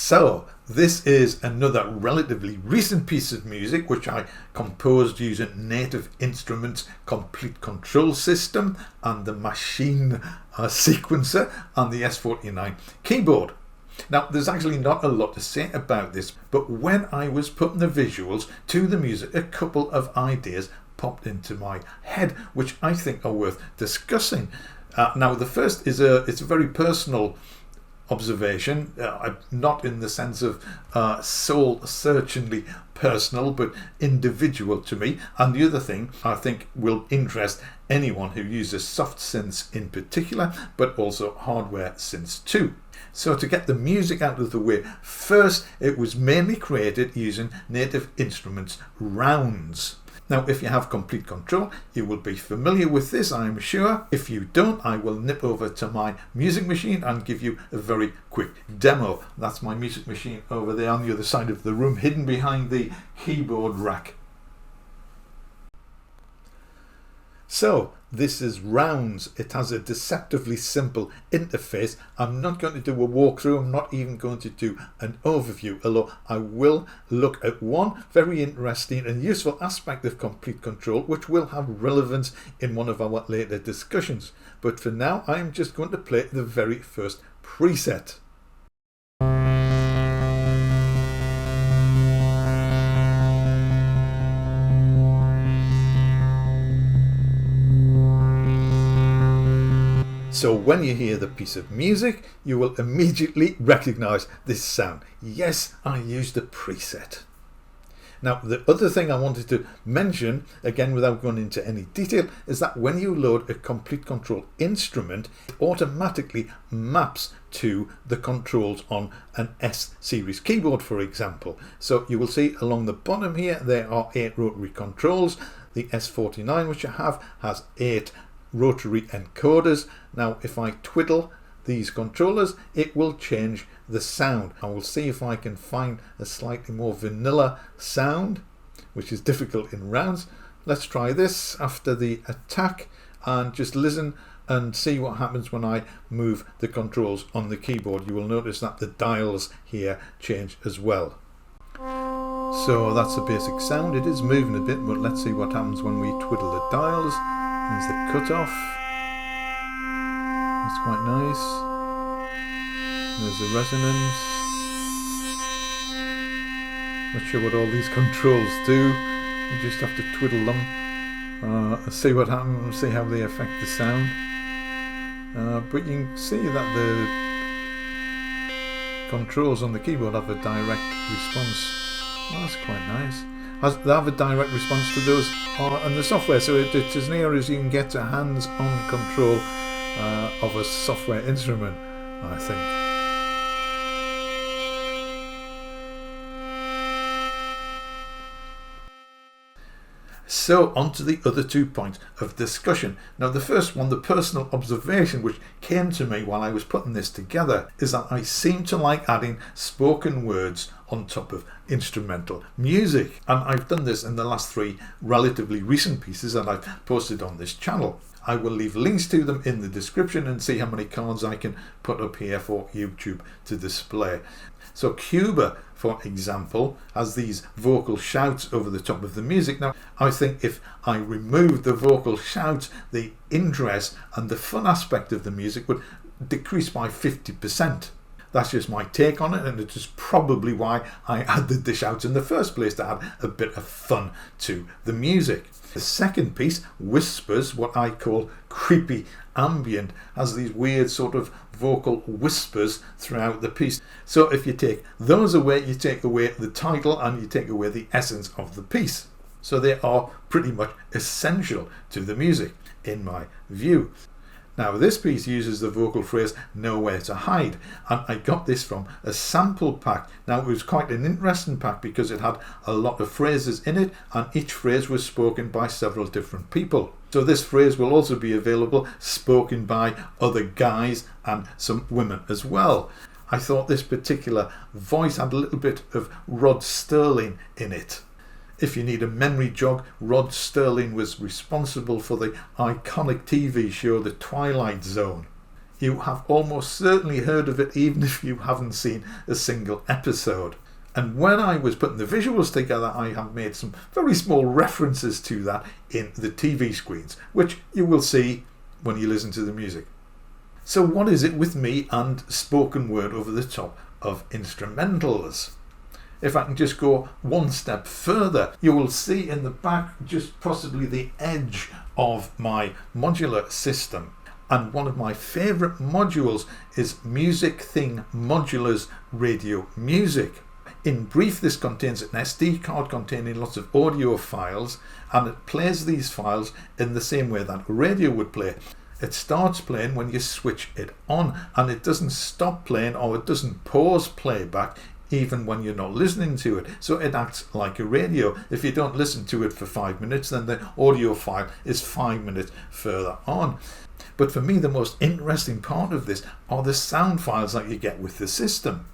So this is another relatively recent piece of music which I composed using Native Instruments Komplete Kontrol system and the Maschine sequencer and the S49 Keyboard. Now there's actually not a lot to say about this, but when I was putting the visuals to the music, a couple of ideas popped into my head which I think are worth discussing. Now the first is it's a very personal observation, not in the sense of soul-searchingly personal, but individual to me. And the other thing I think will interest anyone who uses soft synths in particular, but also hardware synths too. So to get the music out of the way, first it was mainly created using Native Instruments rounds. Now, if you have Komplete Kontrol, you will be familiar with this, I am sure. If you don't, I will nip over to my music machine and give you a very quick demo. That's my music machine over there on the other side of the room, hidden behind the keyboard rack. So, this is rounds. It has a deceptively simple interface. I'm not going to do a walkthrough. I'm not even going to do an overview, although I will look at one very interesting and useful aspect of Komplete Kontrol, which will have relevance in one of our later discussions. But for now, I am just going to play the very first preset. So when you hear the piece of music, you will immediately recognize this sound. Yes, I used a preset. Now, the other thing I wanted to mention, again without going into any detail, is that when you load a Komplete Kontrol instrument, it automatically maps to the controls on an S series keyboard, for example. So you will see along the bottom here, there are 8 rotary controls. The S49, which I have, has 8 rotary encoders. Now if I twiddle these controllers, it will change the sound. I will see if I can find a slightly more vanilla sound, which is difficult in rounds. Let's try this after the attack and just listen and see what happens when I move the controls on the keyboard. You will notice that the dials here change as well. So that's the basic sound. It is moving a bit, but let's see what happens when we twiddle the dials. There's the cutoff. That's quite nice. There's the resonance. Not sure what all these controls do. You just have to twiddle them. See what happens, see how they affect the sound. But you can see that the controls on the keyboard have a direct response. Well, that's quite nice. They have a direct response to those on the software, so it's as near as you can get to hands-on control of a software instrument, I think. So on to the other 2 points of discussion. Now the first one, the personal observation which came to me while I was putting this together, is that I seem to like adding spoken words on top of instrumental music. And I've done this in the last 3 relatively recent pieces that I've posted on this channel. I will leave links to them in the description and see how many cards I can put up here for YouTube to display. So Cuba, for example, has these vocal shouts over the top of the music. Now, I think if I removed the vocal shouts, the interest and the fun aspect of the music would decrease by 50%. That's just my take on it, and it is probably why I added the shouts in the first place, to add a bit of fun to the music. The second piece, Whispers, what I call creepy ambient, has these weird sort of vocal whispers throughout the piece. So if you take those away, you take away the title and you take away the essence of the piece. So they are pretty much essential to the music, in my view. Now this piece uses the vocal phrase "nowhere to hide," and I got this from a sample pack. Now it was quite an interesting pack because it had a lot of phrases in it, and each phrase was spoken by several different people. So this phrase will also be available spoken by other guys and some women as well. I thought this particular voice had a little bit of Rod Serling in it. If you need a memory jog, Rod Serling was responsible for the iconic TV show The Twilight Zone. you have almost certainly heard of it even if you haven't seen a single episode. And when I was putting the visuals together, I have made some very small references to that in the TV screens, which you will see when you listen to the music. So what is it with me and spoken word over the top of instrumentals? If I can just go one step further, you will see in the back just possibly the edge of my modular system. And one of my favourite modules is Music Thing Modulus Radio Music. In brief, this contains an SD card containing lots of audio files, and it plays these files in the same way that radio would play. It starts playing when you switch it on, and it doesn't stop playing, or it doesn't pause playback even when you're not listening to it. So it acts like a radio. If you don't listen to it for 5 minutes, then the audio file is 5 minutes further on. But for me, the most interesting part of this are the sound files that you get with the system.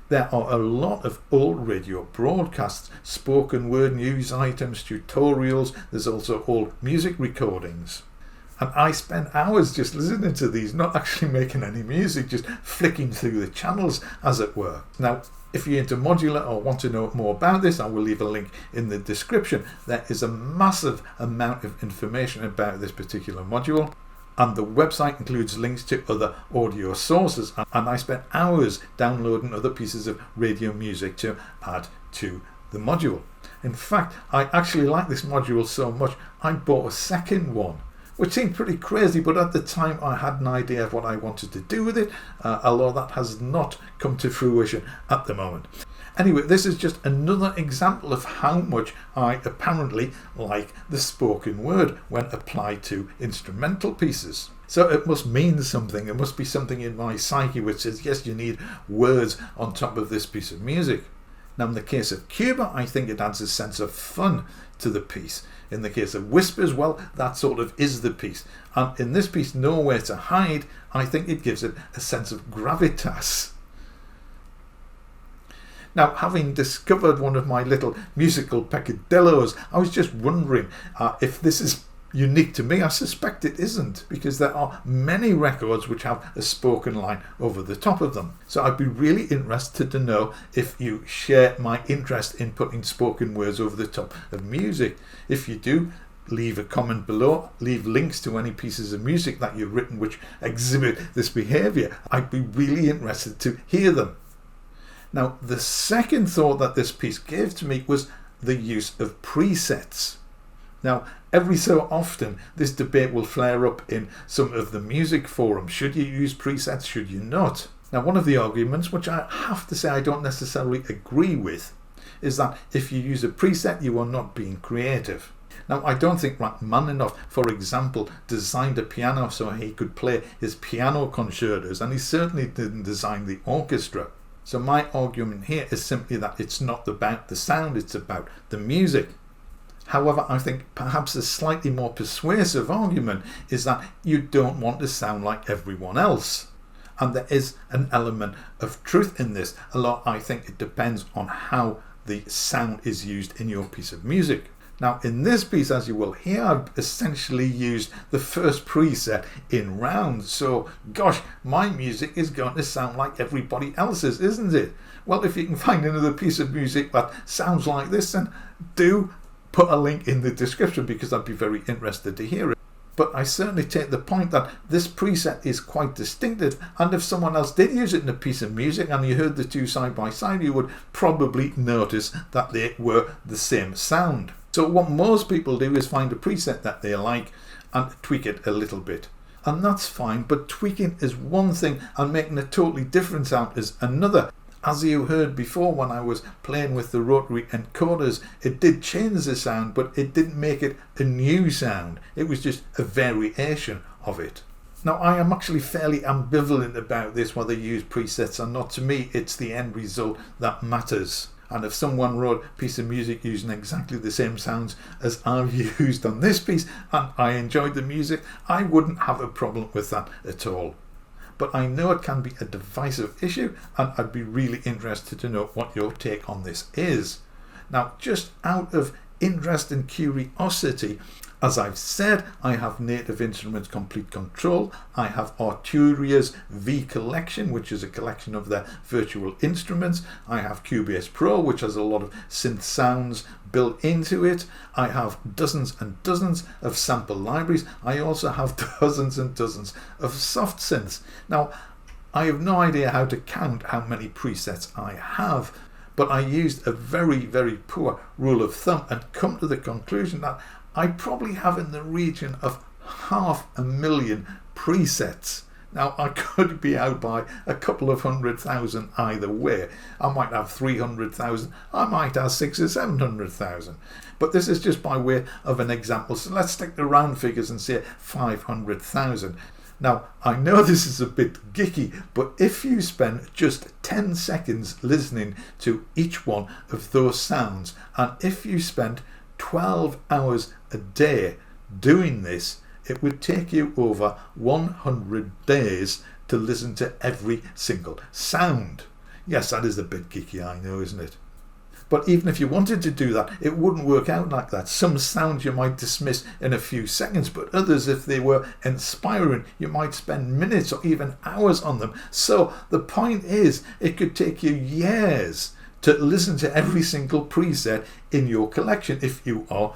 There are a lot of old radio broadcasts, spoken word news items, tutorials. There's also old music recordings. And I spend hours just listening to these, not actually making any music, just flicking through the channels, as it were. Now, if you're into modular or want to know more about this, I will leave a link in the description. There is a massive amount of information about this particular module, and the website includes links to other audio sources, and I spent hours downloading other pieces of radio music to add to the module. In fact, I actually like this module so much, I bought a second one, which seemed pretty crazy, but at the time I had an idea of what I wanted to do with it, although that has not come to fruition at the moment. Anyway, this is just another example of how much I apparently like the spoken word when applied to instrumental pieces. So it must mean something. There must be something in my psyche which says, yes, you need words on top of this piece of music. Now, in the case of Cuba, I think it adds a sense of fun to the piece. In the case of Whispers, well, that sort of is the piece. And in this piece, Nowhere to Hide, I think it gives it a sense of gravitas. Now, having discovered one of my little musical peccadillos, I was just wondering if this is unique to me. I suspect it isn't, because there are many records which have a spoken line over the top of them. So I'd be really interested to know if you share my interest in putting spoken words over the top of music. If you do, leave a comment below, leave links to any pieces of music that you've written which exhibit this behaviour. I'd be really interested to hear them. Now, the second thought that this piece gave to me was the use of presets. Now, every so often, this debate will flare up in some of the music forums. Should you use presets? Should you not? Now, one of the arguments, which I have to say I don't necessarily agree with, is that if you use a preset, you are not being creative. Now, I don't think Rachmaninoff, for example, designed a piano so he could play his piano concertos, and he certainly didn't design the orchestra. So my argument here is simply that it's not about the sound, it's about the music. However, I think perhaps a slightly more persuasive argument is that you don't want to sound like everyone else. And there is an element of truth in this, although I think it depends on how the sound is used in your piece of music. Now, in this piece, as you will hear, I've essentially used the first preset in round. So, gosh, my music is going to sound like everybody else's, isn't it? Well, if you can find another piece of music that sounds like this, then do put a link in the description, because I'd be very interested to hear it. But I certainly take the point that this preset is quite distinctive, and if someone else did use it in a piece of music and you heard the two side by side, you would probably notice that they were the same sound. So what most people do is find a preset that they like and tweak it a little bit. And that's fine, but tweaking is one thing and making a totally different sound is another. As you heard before when I was playing with the rotary encoders, it did change the sound, but it didn't make it a new sound. It was just a variation of it. Now, I am actually fairly ambivalent about this, whether you use presets or not. To me, it's the end result that matters. And if someone wrote a piece of music using exactly the same sounds as I've used on this piece, and I enjoyed the music, I wouldn't have a problem with that at all. But I know it can be a divisive issue, and I'd be really interested to know what your take on this is. Now, just out of interest and curiosity, As I've said, I have Native Instruments Komplete Kontrol. I have Arturia's V collection, which is a collection of their virtual instruments. I have Cubase Pro, which has a lot of synth sounds built into it. I have dozens and dozens of sample libraries. I also have dozens and dozens of soft synths. Now, I have no idea how to count how many presets I have, but I used a very, very poor rule of thumb and come to the conclusion that I probably have in the region of 500,000 presets. Now, I could be out by a couple of 100,000 either way. I might have 300,000, I might have 600,000 or 700,000. But this is just by way of an example. So let's stick to round figures and say 500,000. Now, I know this is a bit geeky, but if you spend just 10 seconds listening to each one of those sounds, and if you spend 12 hours a day doing this, it would take you over 100 days to listen to every single sound. Yes, that is a bit geeky, I know, isn't it? But even if you wanted to do that, it wouldn't work out like that. Some sounds you might dismiss in a few seconds, but others, if they were inspiring, you might spend minutes or even hours on them. So the point is, it could take you years to listen to every single preset in your collection if you are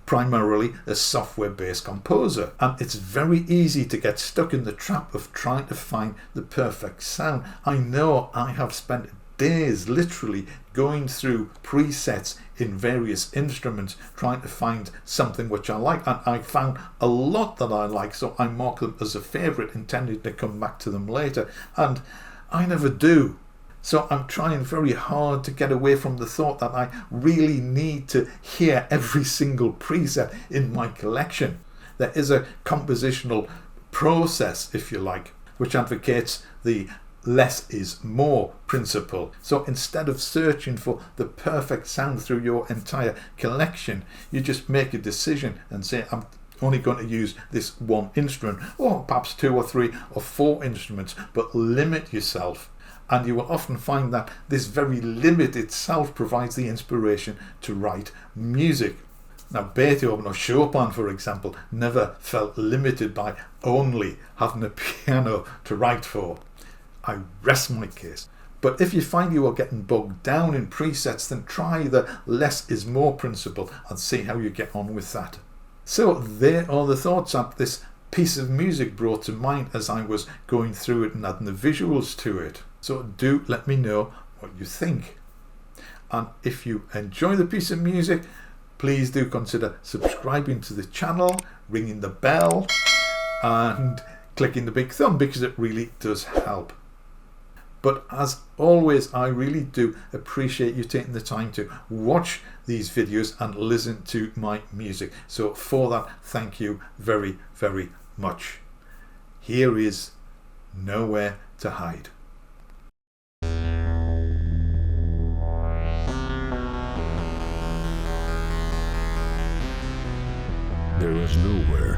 primarily a software-based composer. And it's very easy to get stuck in the trap of trying to find the perfect sound. I know I have spent days literally going through presets in various instruments trying to find something which I like, and I found a lot that I like, so I mark them as a favorite, intending to come back to them later, and I never do. So I'm trying very hard to get away from the thought that I really need to hear every single preset in my collection. There is a compositional process, if you like, which advocates the less is more principle. So instead of searching for the perfect sound through your entire collection, you just make a decision and say, I'm only going to use this one instrument, or perhaps 2 or 3 or 4 instruments, but limit yourself. And you will often find that this very limit itself provides the inspiration to write music. Now, Beethoven or Chopin, for example, never felt limited by only having a piano to write for. I rest my case. But if you find you are getting bogged down in presets, then try the less is more principle and see how you get on with that. So there are the thoughts that this piece of music brought to mind as I was going through it and adding the visuals to it. So do let me know what you think. And if you enjoy the piece of music, please do consider subscribing to the channel, ringing the bell, and clicking the big thumb, because it really does help. But as always, I really do appreciate you taking the time to watch these videos and listen to my music. So for that, thank you very, very much. Here is Nowhere to Hide. There is nowhere